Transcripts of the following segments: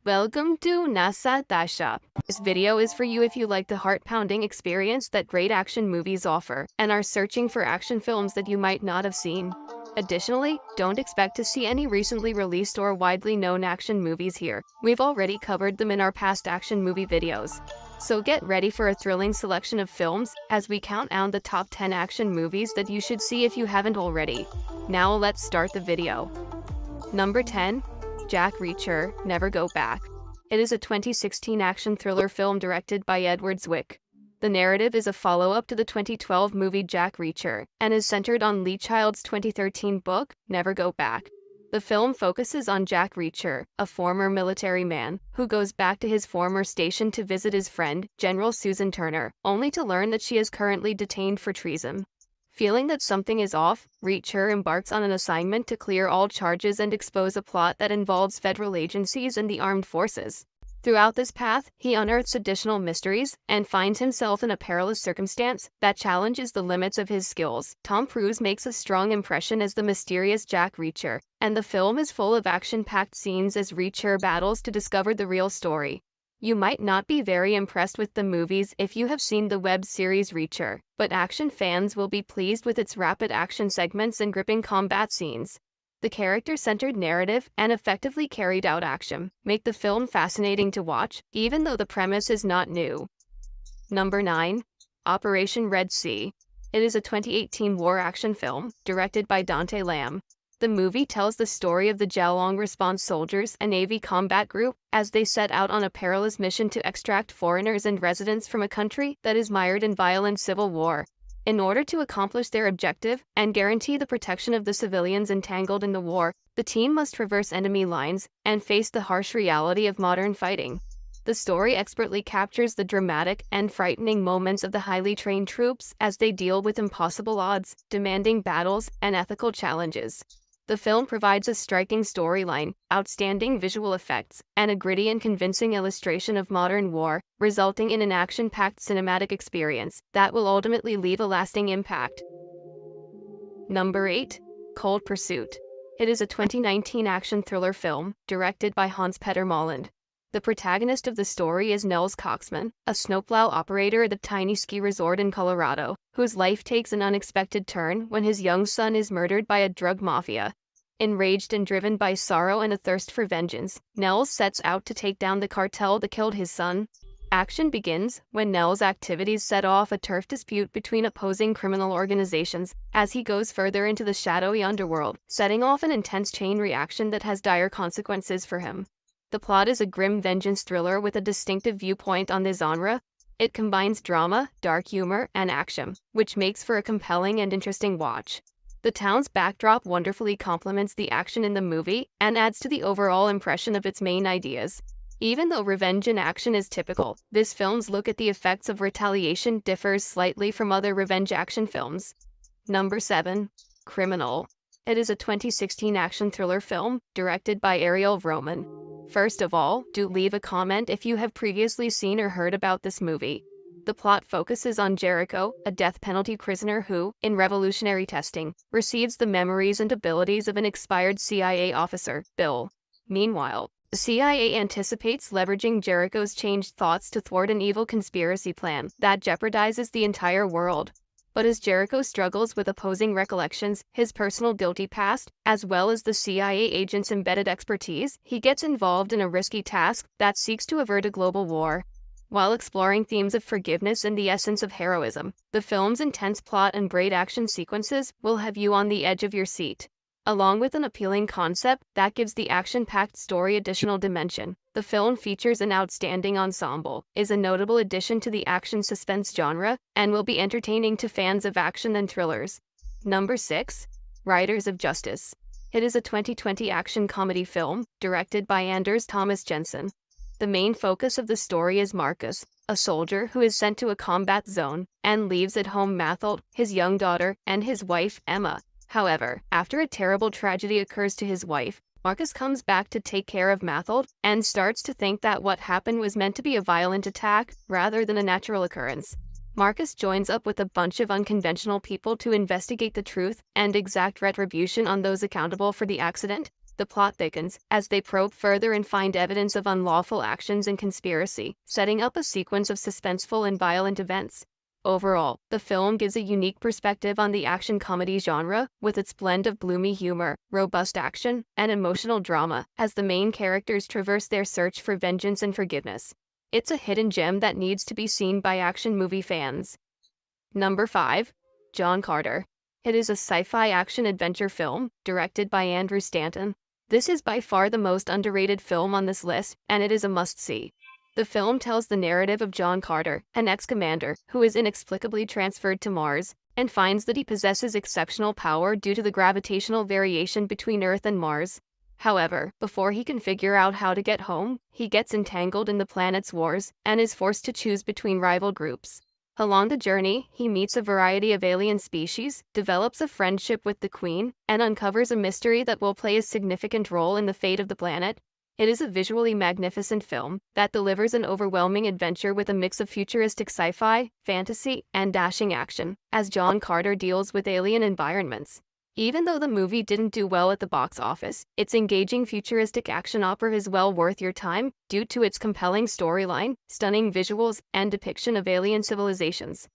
Welcome to Tasha. This video is for you if you like the heart-pounding experience that great action movies offer and are searching for action films that you might not have seen. Additionally, don't expect to see any recently released or widely known action movies here. We've already covered them in our past action movie videos. So get ready for a thrilling selection of films as we count down the top 10 action movies that you should see if you haven't already. Now let's start the video. Number 10. Jack Reacher, Never Go Back. It is a 2016 action thriller film directed by Edward Zwick. The narrative is a follow-up to the 2012 movie Jack Reacher and is centered on Lee Child's 2013 book, Never Go Back. The film focuses on Jack Reacher, a former military man, who goes back to his former station to visit his friend, General Susan Turner, only to learn that she is currently detained for treason. Feeling that something is off, Reacher embarks on an assignment to clear all charges and expose a plot that involves federal agencies and the armed forces. Throughout this path, he unearths additional mysteries and finds himself in a perilous circumstance that challenges the limits of his skills. Tom Cruise makes a strong impression as the mysterious Jack Reacher, and the film is full of action-packed scenes as Reacher battles to discover the real story. You might not be very impressed with the movies if you have seen the web series Reacher, but action fans will be pleased with its rapid action segments and gripping combat scenes. The character-centered narrative and effectively carried out action make the film fascinating to watch, even though the premise is not new. Number 9. Operation Red Sea. It is a 2018 war action film, directed by Dante Lam. The movie tells the story of the Geelong Response soldiers, a Navy combat group, as they set out on a perilous mission to extract foreigners and residents from a country that is mired in violent civil war. In order to accomplish their objective and guarantee the protection of the civilians entangled in the war, the team must traverse enemy lines and face the harsh reality of modern fighting. The story expertly captures the dramatic and frightening moments of the highly trained troops as they deal with impossible odds, demanding battles, and ethical challenges. The film provides a striking storyline, outstanding visual effects, and a gritty and convincing illustration of modern war, resulting in an action-packed cinematic experience that will ultimately leave a lasting impact. Number 8. Cold Pursuit. It is a 2019 action thriller film, directed by Hans-Peter Molland. The protagonist of the story is Nels Coxman, a snowplow operator at a tiny ski resort in Colorado, whose life takes an unexpected turn when his young son is murdered by a drug mafia. Enraged and driven by sorrow and a thirst for vengeance, Nels sets out to take down the cartel that killed his son. Action begins when Nels' activities set off a turf dispute between opposing criminal organizations as he goes further into the shadowy underworld, setting off an intense chain reaction that has dire consequences for him. The plot is a grim vengeance thriller with a distinctive viewpoint on the genre. It combines drama, dark humor, and action, which makes for a compelling and interesting watch. The town's backdrop wonderfully complements the action in the movie and adds to the overall impression of its main ideas. Even though revenge in action is typical, this film's look at the effects of retaliation differs slightly from other revenge action films. Number 7. Criminal. It is a 2016 action thriller film, directed by Ariel Roman. First of all, do leave a comment if you have previously seen or heard about this movie. The plot focuses on Jericho, a death penalty prisoner who, in revolutionary testing, receives the memories and abilities of an expired CIA officer, Bill. Meanwhile, the CIA anticipates leveraging Jericho's changed thoughts to thwart an evil conspiracy plan that jeopardizes the entire world. But as Jericho struggles with opposing recollections, his personal guilty past, as well as the CIA agent's embedded expertise, he gets involved in a risky task that seeks to avert a global war. While exploring themes of forgiveness and the essence of heroism, the film's intense plot and great action sequences will have you on the edge of your seat. Along with an appealing concept that gives the action-packed story additional dimension, the film features an outstanding ensemble, is a notable addition to the action suspense genre, and will be entertaining to fans of action and thrillers. Number 6. Riders of Justice. It is a 2020 action comedy film, directed by Anders Thomas Jensen. The main focus of the story is Marcus, a soldier who is sent to a combat zone and leaves at home Mathild, his young daughter, and his wife, Emma. However, after a terrible tragedy occurs to his wife, Marcus comes back to take care of Mathild and starts to think that what happened was meant to be a violent attack rather than a natural occurrence. Marcus joins up with a bunch of unconventional people to investigate the truth and exact retribution on those accountable for the accident. The plot thickens as they probe further and find evidence of unlawful actions and conspiracy, setting up a sequence of suspenseful and violent events. Overall, the film gives a unique perspective on the action comedy genre, with its blend of gloomy humor, robust action, and emotional drama, as the main characters traverse their search for vengeance and forgiveness. It's a hidden gem that needs to be seen by action movie fans. Number 5. John Carter. It is a sci-fi action-adventure film, directed by Andrew Stanton. This is by far the most underrated film on this list, and it is a must-see. The film tells the narrative of John Carter, an ex-commander, who is inexplicably transferred to Mars, and finds that he possesses exceptional power due to the gravitational variation between Earth and Mars. However, before he can figure out how to get home, he gets entangled in the planet's wars, and is forced to choose between rival groups. Along the journey, he meets a variety of alien species, develops a friendship with the Queen, and uncovers a mystery that will play a significant role in the fate of the planet. It is a visually magnificent film that delivers an overwhelming adventure with a mix of futuristic sci-fi, fantasy, and dashing action, as John Carter deals with alien environments. Even though the movie didn't do well at the box office, its engaging futuristic action opera is well worth your time due to its compelling storyline, stunning visuals, and depiction of alien civilizations.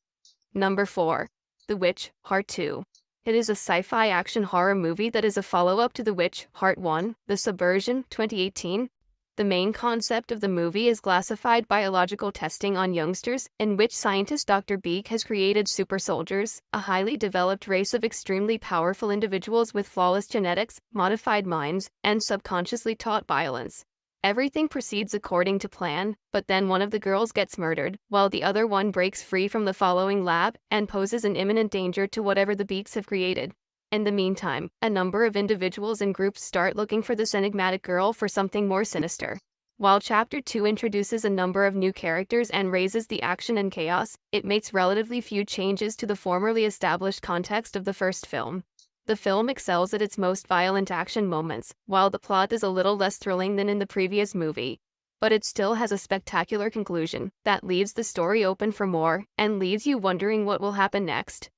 Number 4. The Witch, Part 2. It is a sci-fi action horror movie that is a follow-up to The Witch, Part 1, The Subversion, 2018. The main concept of the movie is classified biological testing on youngsters, in which scientist Dr. Beak has created super soldiers, a highly developed race of extremely powerful individuals with flawless genetics, modified minds, and subconsciously taught violence. Everything proceeds according to plan, but then one of the girls gets murdered, while the other one breaks free from the following lab and poses an imminent danger to whatever the Beaks have created. In the meantime, a number of individuals and groups start looking for this enigmatic girl for something more sinister. While Chapter 2 introduces a number of new characters and raises the action and chaos, it makes relatively few changes to the formerly established context of the first film. The film excels at its most violent action moments, while the plot is a little less thrilling than in the previous movie. But it still has a spectacular conclusion that leaves the story open for more and leaves you wondering what will happen next.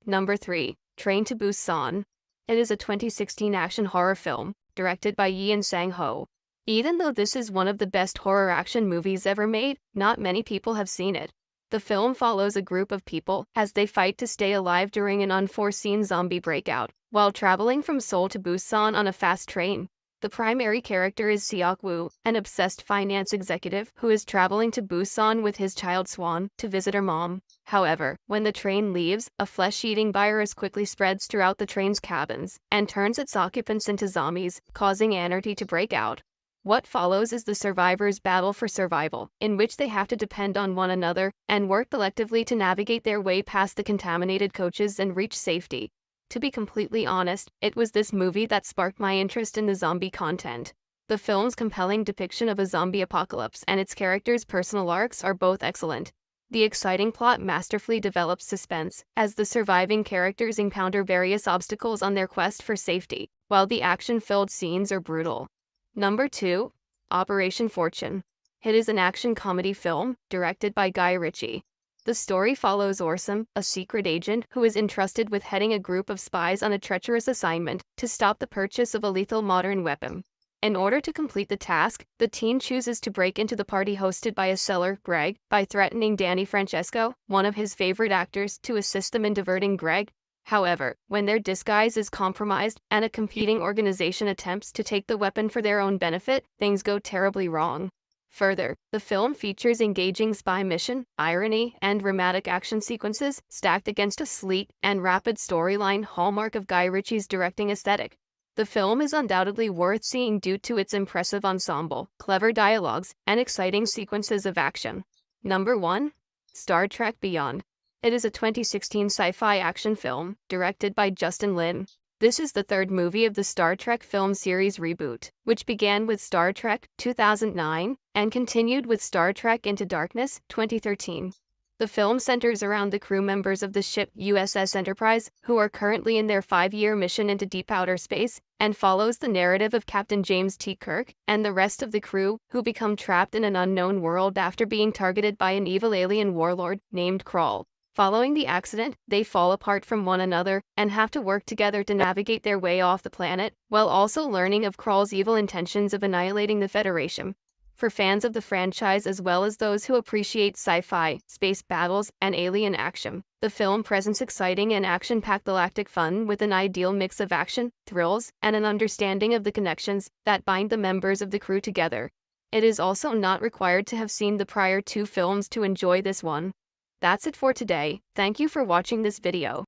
Number 3. Train to Busan. It is a 2016 action horror film, directed by Ian Sang-ho. Even though this is one of the best horror action movies ever made, not many people have seen it. The film follows a group of people as they fight to stay alive during an unforeseen zombie breakout, while traveling from Seoul to Busan on a fast train. The primary character is Seok-woo, an obsessed finance executive who is traveling to Busan with his child Swan to visit her mom. However, when the train leaves, a flesh-eating virus quickly spreads throughout the train's cabins and turns its occupants into zombies, causing anarchy to break out. What follows is the survivors' battle for survival, in which they have to depend on one another and work collectively to navigate their way past the contaminated coaches and reach safety. To be completely honest, it was this movie that sparked my interest in the zombie content. The film's compelling depiction of a zombie apocalypse and its characters' personal arcs are both excellent. The exciting plot masterfully develops suspense, as the surviving characters encounter various obstacles on their quest for safety, while the action-filled scenes are brutal. Number 2. Operation Fortune. It is an action comedy film, directed by Guy Ritchie. The story follows Orsom, a secret agent who is entrusted with heading a group of spies on a treacherous assignment to stop the purchase of a lethal modern weapon. In order to complete the task, the teen chooses to break into the party hosted by a seller, Greg, by threatening Danny Francesco, one of his favorite actors, to assist them in diverting Greg. However, when their disguise is compromised and a competing organization attempts to take the weapon for their own benefit, things go terribly wrong. Further, the film features engaging spy mission, irony, and dramatic action sequences stacked against a sleek and rapid storyline hallmark of Guy Ritchie's directing aesthetic. The film is undoubtedly worth seeing due to its impressive ensemble, clever dialogues, and exciting sequences of action. Number 1. Star Trek Beyond. It is a 2016 sci-fi action film, directed by Justin Lin. This is the third movie of the Star Trek film series reboot, which began with Star Trek 2009 and continued with Star Trek Into Darkness 2013. The film centers around the crew members of the ship USS Enterprise, who are currently in their 5-year mission into deep outer space, and follows the narrative of Captain James T. Kirk and the rest of the crew, who become trapped in an unknown world after being targeted by an evil alien warlord named Krall. Following the accident, they fall apart from one another and have to work together to navigate their way off the planet, while also learning of Krall's evil intentions of annihilating the Federation. For fans of the franchise as well as those who appreciate sci-fi, space battles, and alien action, the film presents exciting and action-packed galactic fun with an ideal mix of action, thrills, and an understanding of the connections that bind the members of the crew together. It is also not required to have seen the prior two films to enjoy this one. That's it for today. Thank you for watching this video.